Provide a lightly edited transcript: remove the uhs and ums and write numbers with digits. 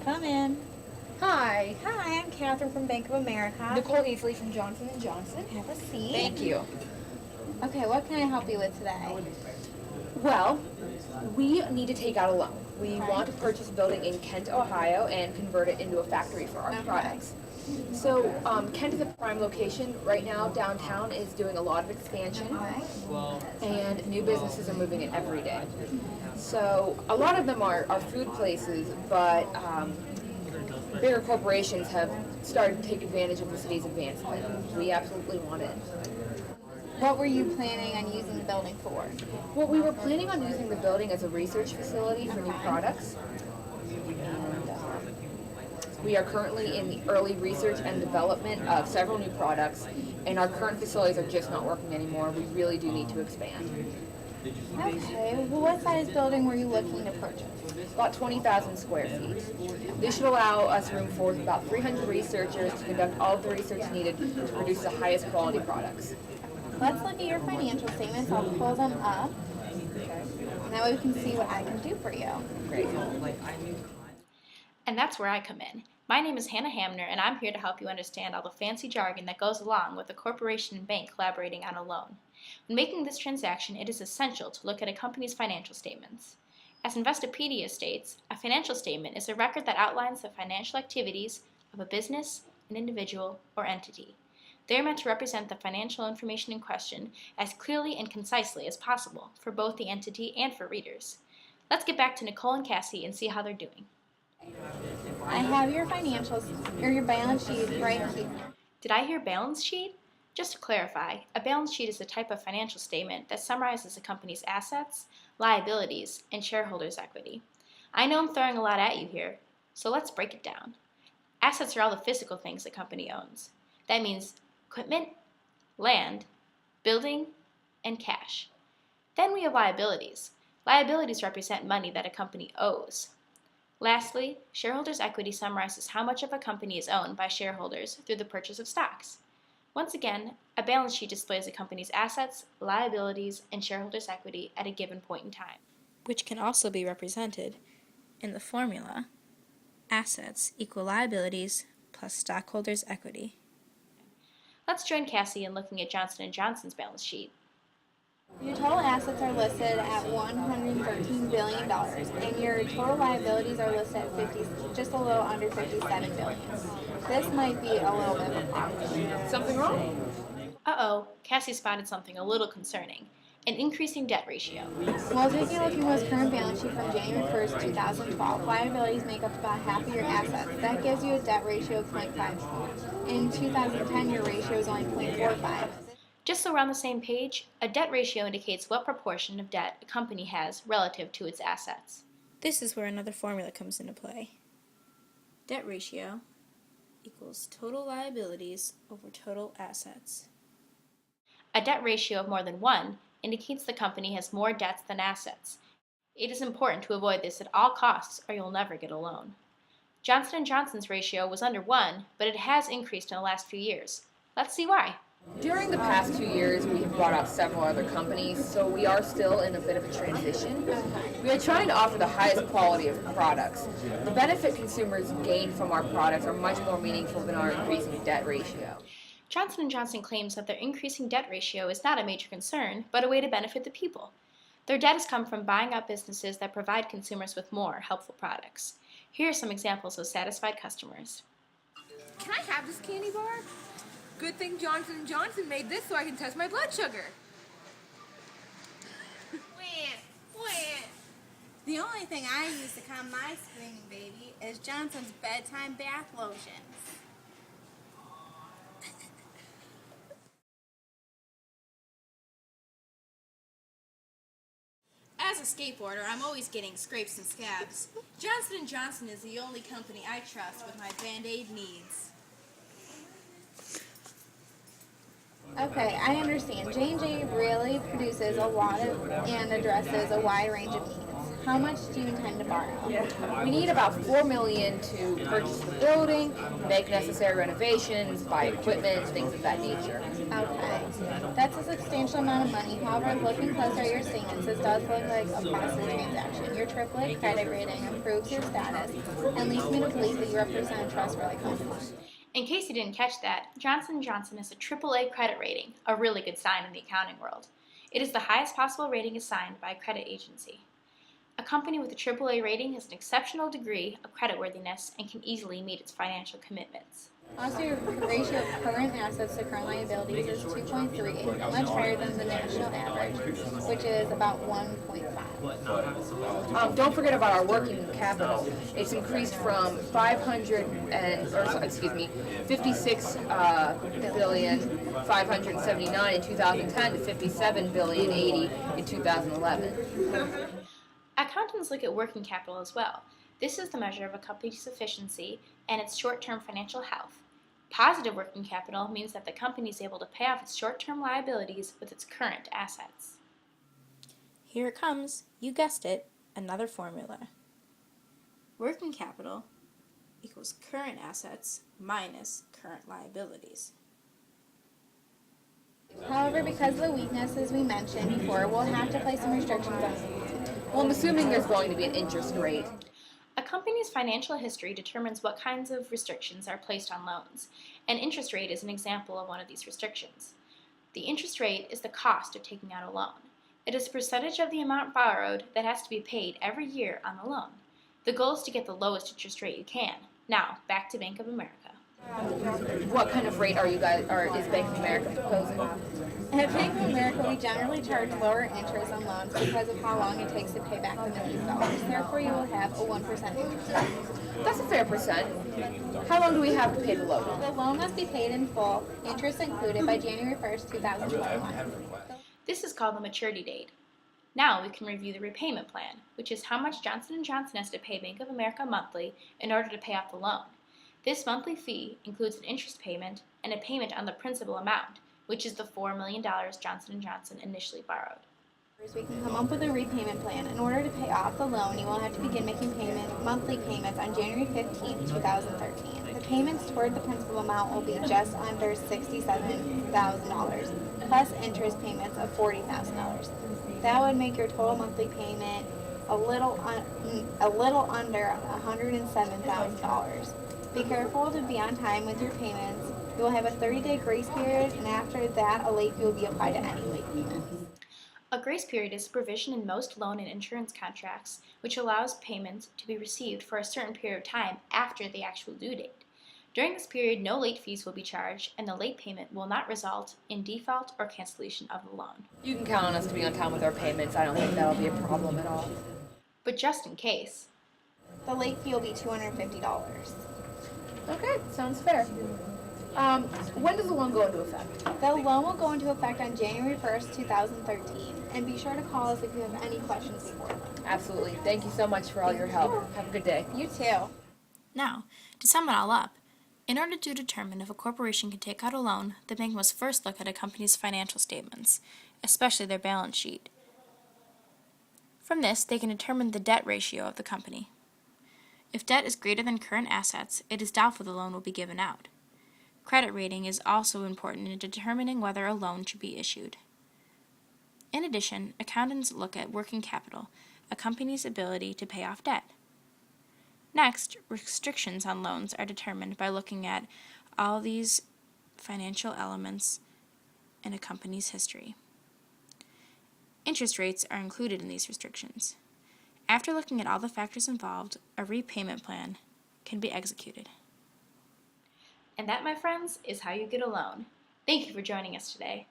Come in. Hi. Hi, I'm Catherine from Bank of America. Nicole Easley from Johnson & Johnson. Have a seat. Thank you. Okay, what can I help you with today? Well, we need to take out a loan. We Okay. want to purchase a building in Kent, Ohio, and convert it into a factory for our products. So, Kent is a prime location. Right now, downtown is doing a lot of expansion, and new businesses are moving in every day. So, a lot of them are food places, but bigger corporations have started to take advantage of the city's advancement. We absolutely want it. What were you planning on using the building for? Well, we were planning on using the building as a research facility for new products. And, we are currently in the early research and development of several new products, and our current facilities are just not working anymore. We really do need to expand. Okay, well what size building were you looking to purchase? About 20,000 square feet. This should allow us room for about 300 researchers to conduct all of the research needed to produce the highest quality products. Let's look at your financial statements. I'll pull them up. And that way we can see what I can do for you. Great. And that's where I come in. My name is Hannah Hamner, and I'm here to help you understand all the fancy jargon that goes along with a corporation and bank collaborating on a loan. When making this transaction, it is essential to look at a company's financial statements. As Investopedia states, a financial statement is a record that outlines the financial activities of a business, an individual, or entity. They are meant to represent the financial information in question as clearly and concisely as possible for both the entity and for readers. Let's get back to Nicole and Cassie and see how they're doing. I have your financials, or your balance sheet right here. Did I hear balance sheet? Just to clarify, a balance sheet is a type of financial statement that summarizes a company's assets, liabilities, and shareholders' equity. I know I'm throwing a lot at you here, so let's break it down. Assets are all the physical things a company owns. That means equipment, land, building, and cash. Then we have liabilities. Liabilities represent money that a company owes. Lastly, shareholders' equity summarizes how much of a company is owned by shareholders through the purchase of stocks. Once again, a balance sheet displays a company's assets, liabilities, and shareholders' equity at a given point in time, which can also be represented in the formula assets equal liabilities plus stockholders' equity. Let's join Cassie in looking at Johnson & Johnson's balance sheet. Your total assets are listed at $113 billion, and your total liabilities are listed at just a little under $57 billion. This might be a little bit of a problem. Something wrong? Uh-oh, Cassie spotted something a little concerning. An increasing debt ratio. Well, taking a look at your most current balance sheet from January 1st, 2012, liabilities make up about half of your assets. That gives you a debt ratio of 0.5. In 2010, your ratio is only 0.45. Just so we're on the same page, a debt ratio indicates what proportion of debt a company has relative to its assets. This is where another formula comes into play. Debt ratio equals total liabilities over total assets. A debt ratio of more than 1 indicates the company has more debts than assets. It is important to avoid this at all costs or you'll never get a loan. Johnson & Johnson's ratio was under 1, but it has increased in the last few years. Let's see why. During the past 2 years, we have bought out several other companies, so we are still in a bit of a transition. We are trying to offer the highest quality of products. The benefit consumers gain from our products are much more meaningful than our increasing debt ratio. Johnson & Johnson claims that their increasing debt ratio is not a major concern, but a way to benefit the people. Their debt has come from buying out businesses that provide consumers with more helpful products. Here are some examples of satisfied customers. Can I have this candy bar? Good thing Johnson & Johnson made this so I can test my blood sugar. The only thing I use to calm my screaming baby is Johnson's bedtime bath lotions. As a skateboarder, I'm always getting scrapes and scabs. Johnson & Johnson is the only company I trust with my Band-Aid needs. Okay, I understand. J&J really produces a lot of and addresses a wide range of needs. How much do you intend to borrow? We need about $4 million to purchase the building, make necessary renovations, buy equipment, things of that nature. Okay. That's a substantial amount of money. However, looking closer at your statements, this does look like a positive transaction. Your AAA credit rating improves your status and leads me to believe that you represent a trustworthy company. In case you didn't catch that, Johnson & Johnson is a AAA credit rating, a really good sign in the accounting world. It is the highest possible rating assigned by a credit agency. A company with a AAA rating has an exceptional degree of creditworthiness and can easily meet its financial commitments. Also, your ratio of current assets to current liabilities is 2.38, much higher than the national average, which is about 1.5. Don't forget about our working capital. It's increased from 56,579 in 2010 to 57,080 in 2011. Accountants look at working capital as well. This is the measure of a company's efficiency and its short-term financial health. Positive working capital means that the company is able to pay off its short-term liabilities with its current assets. Here it comes. You guessed it. Another formula. Working capital equals current assets minus current liabilities. However, because of the weaknesses we mentioned before, we'll have to place some restrictions on it. Well, I'm assuming there's going to be an interest rate. A company's financial history determines what kinds of restrictions are placed on loans, and interest rate is an example of one of these restrictions. The interest rate is the cost of taking out a loan. It is a percentage of the amount borrowed that has to be paid every year on the loan. The goal is to get the lowest interest rate you can. Now, back to Bank of America. What kind of rate is Bank of America proposing? At Bank of America, we generally charge lower interest on loans because of how long it takes to pay back the million dollars. Therefore, you will have a 1% interest rate. That's a fair percent. How long do we have to pay the loan? The loan must be paid in full, interest included, by January 1st, 2021. This is called the maturity date. Now we can review the repayment plan, which is how much Johnson & Johnson has to pay Bank of America monthly in order to pay off the loan. This monthly fee includes an interest payment and a payment on the principal amount, which is the $4 million Johnson & Johnson initially borrowed. We can come up with a repayment plan. In order to pay off the loan, you will have to begin making monthly payments on January 15, 2013. The payments toward the principal amount will be just under $67,000, plus interest payments of $40,000. That would make your total monthly payment a little under $107,000. Be careful to be on time with your payments. You will have a 30-day grace period, and after that, a late fee will be applied to any late payments. A grace period is a provision in most loan and insurance contracts which allows payment to be received for a certain period of time after the actual due date. During this period, no late fees will be charged, and the late payment will not result in default or cancellation of the loan. You can count on us to be on time with our payments. I don't think that'll be a problem at all. But just in case, The late fee will be $250. Okay, sounds fair. When does the loan go into effect? The loan will go into effect on January 1st, 2013, and be sure to call us if you have any questions before then. Absolutely. Thank you so much for all your help. Have a good day. You too. Now, to sum it all up, in order to determine if a corporation can take out a loan, the bank must first look at a company's financial statements, especially their balance sheet. From this, they can determine the debt ratio of the company. If debt is greater than current assets, it is doubtful the loan will be given out. Credit rating is also important in determining whether a loan should be issued. In addition, accountants look at working capital, a company's ability to pay off debt. Next, restrictions on loans are determined by looking at all these financial elements in a company's history. Interest rates are included in these restrictions. After looking at all the factors involved, a repayment plan can be executed. and that, my friends, is how you get a loan. Thank you for joining us today.